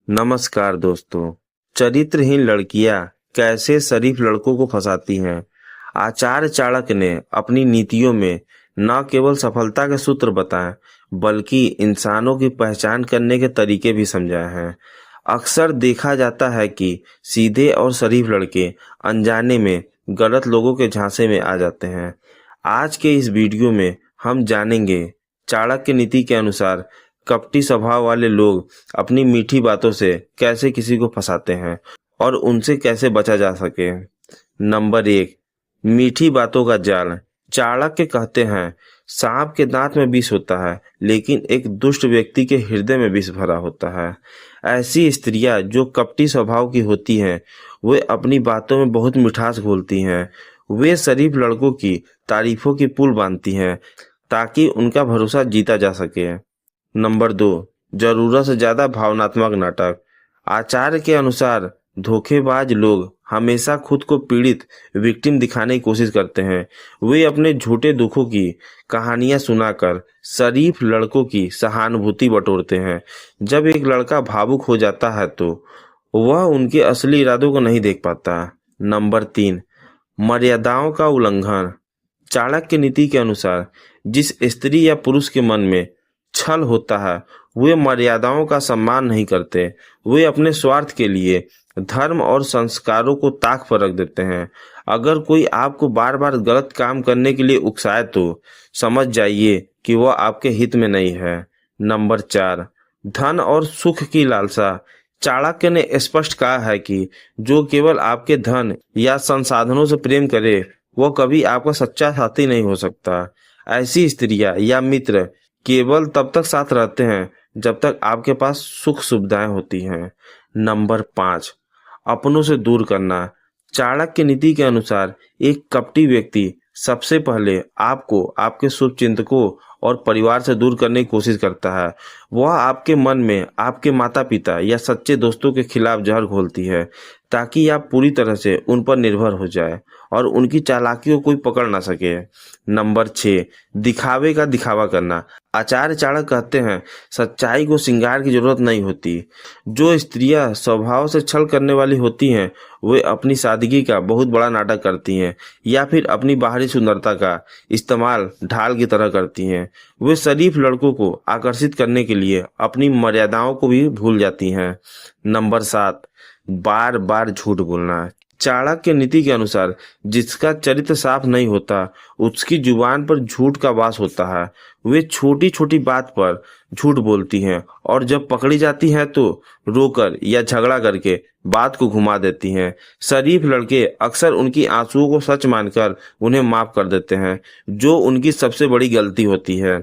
नमस्कार दोस्तों। चरित्रहीन लड़कियां कैसे शरीफ लड़कों को फंसाती हैं। आचार्य चाणक्य ने अपनी नीतियों में न केवल सफलता के सूत्र बताए बल्कि इंसानों की पहचान करने के तरीके भी समझाए हैं। अक्सर देखा जाता है कि सीधे और शरीफ लड़के अनजाने में गलत लोगों के झांसे में आ जाते हैं। आज के इस वीडियो में हम जानेंगे चाणक्य नीति के अनुसार कपटी स्वभाव वाले लोग अपनी मीठी बातों से कैसे किसी को फंसाते हैं और उनसे कैसे बचा जा सके। नंबर 1, मीठी बातों का जाल। चाणक्य कहते हैं, सांप के दांत में विष होता है लेकिन एक दुष्ट व्यक्ति के हृदय में विष भरा होता है। ऐसी स्त्रियां जो कपटी स्वभाव की होती हैं वे अपनी बातों में बहुत मिठास घोलती हैं। वे शरीफ लड़कों की तारीफों की पुल बांधती हैं ताकि उनका भरोसा जीता जा सके। नंबर 2, जरूरत से ज्यादा भावनात्मक नाटक। आचार्य के अनुसार धोखेबाज लोग हमेशा खुद को पीड़ित विक्टिम दिखाने की कोशिश करते हैं। वे अपने झूठे दुखों की कहानियां सुनाकर शरीफ लड़कों की सहानुभूति बटोरते हैं। जब एक लड़का भावुक हो जाता है तो वह उनके असली इरादों को नहीं देख पाता। नंबर 3, मर्यादाओं का उल्लंघन। चाणक्य नीति के अनुसार जिस स्त्री या पुरुष के मन में छल होता है वे मर्यादाओं का सम्मान नहीं करते। वे अपने स्वार्थ के लिए धर्म और संस्कारों को ताक पर रख देते हैं। अगर कोई आपको बार बार गलत काम करने के लिए उकसाए तो समझ जाइए कि वह आपके हित में नहीं है। नंबर 4, धन और सुख की लालसा। चाणक्य ने स्पष्ट कहा है कि जो केवल आपके धन या संसाधनों से प्रेम करे वह कभी आपका सच्चा साथी नहीं हो सकता। ऐसी स्त्रियां या मित्र केवल तब तक साथ रहते हैं जब तक आपके पास सुख सुविधाएं होती हैं। नंबर 5, अपनों से दूर करना। चाणक्य नीति के अनुसार एक कपटी व्यक्ति सबसे पहले आपको आपके शुभचिंतकों और परिवार से दूर करने की कोशिश करता है। वह आपके मन में आपके माता पिता या सच्चे दोस्तों के खिलाफ जहर घोलती है ताकि आप पूरी तरह से उन पर निर्भर हो जाए और उनकी चालाकियों को कोई पकड़ ना सके। नंबर 6, दिखावे का दिखावा करना। आचार्य चाणक्य कहते हैं, सच्चाई को श्रृंगार की जरूरत नहीं होती। जो स्त्रियां स्वभाव से छल करने वाली होती हैं वे अपनी सादगी का बहुत बड़ा नाटक करती हैं या फिर अपनी बाहरी सुंदरता का इस्तेमाल ढाल की तरह करती हैं। वे शरीफ लड़कों को आकर्षित करने के लिए अपनी मर्यादाओं को भी भूल जाती हैं। नंबर 7, बार बार झूठ बोलना। चाणक्य नीति के अनुसार जिसका चरित्र साफ नहीं होता उसकी जुबान पर झूठ का वास होता है। वे छोटी छोटी बात पर झूठ बोलती हैं और जब पकड़ी जाती हैं तो रोकर या झगड़ा करके बात को घुमा देती हैं। शरीफ लड़के अक्सर उनकी आंसुओं को सच मानकर उन्हें माफ कर देते हैं जो उनकी सबसे बड़ी गलती होती है।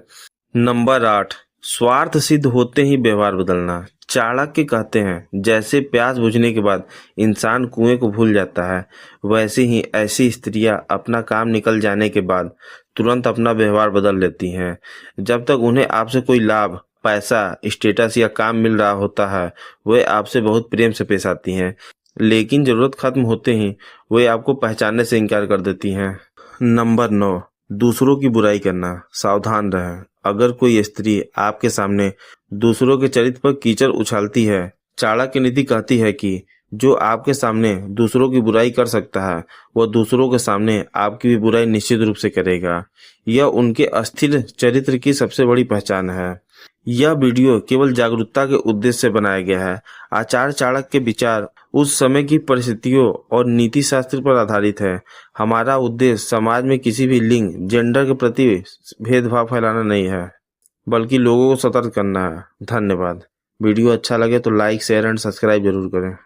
नंबर 8, स्वार्थ सिद्ध होते ही व्यवहार बदलना। चाणक्य कहते हैं, जैसे प्यास बुझने के बाद इंसान कुएं को भूल जाता है वैसे ही ऐसी स्त्रियां अपना काम निकल जाने के बाद तुरंत अपना व्यवहार बदल लेती हैं। जब तक उन्हें आपसे कोई लाभ, पैसा, स्टेटस या काम मिल रहा होता है वे आपसे बहुत प्रेम से पेश आती हैं लेकिन जरूरत खत्म होते ही वे आपको पहचानने से इनकार कर देती हैं। नंबर 9, दूसरों की बुराई करना। सावधान रहें, अगर कोई स्त्री आपके सामने दूसरों के चरित्र पर कीचड़ उछालती है, चाणक्य नीति कहती है कि जो आपके सामने दूसरों की बुराई कर सकता है वह दूसरों के सामने आपकी भी बुराई निश्चित रूप से करेगा। यह उनके अस्थिर चरित्र की सबसे बड़ी पहचान है। यह वीडियो केवल जागरूकता के उद्देश्य से बनाया गया है। आचार्य चाणक्य के विचार उस समय की परिस्थितियों और नीति शास्त्र पर आधारित है। हमारा उद्देश्य समाज में किसी भी लिंग, जेंडर के प्रति भेदभाव फैलाना नहीं है बल्कि लोगों को सतर्क करना है। धन्यवाद। वीडियो अच्छा लगे तो लाइक, शेयर एंड सब्सक्राइब जरूर करें।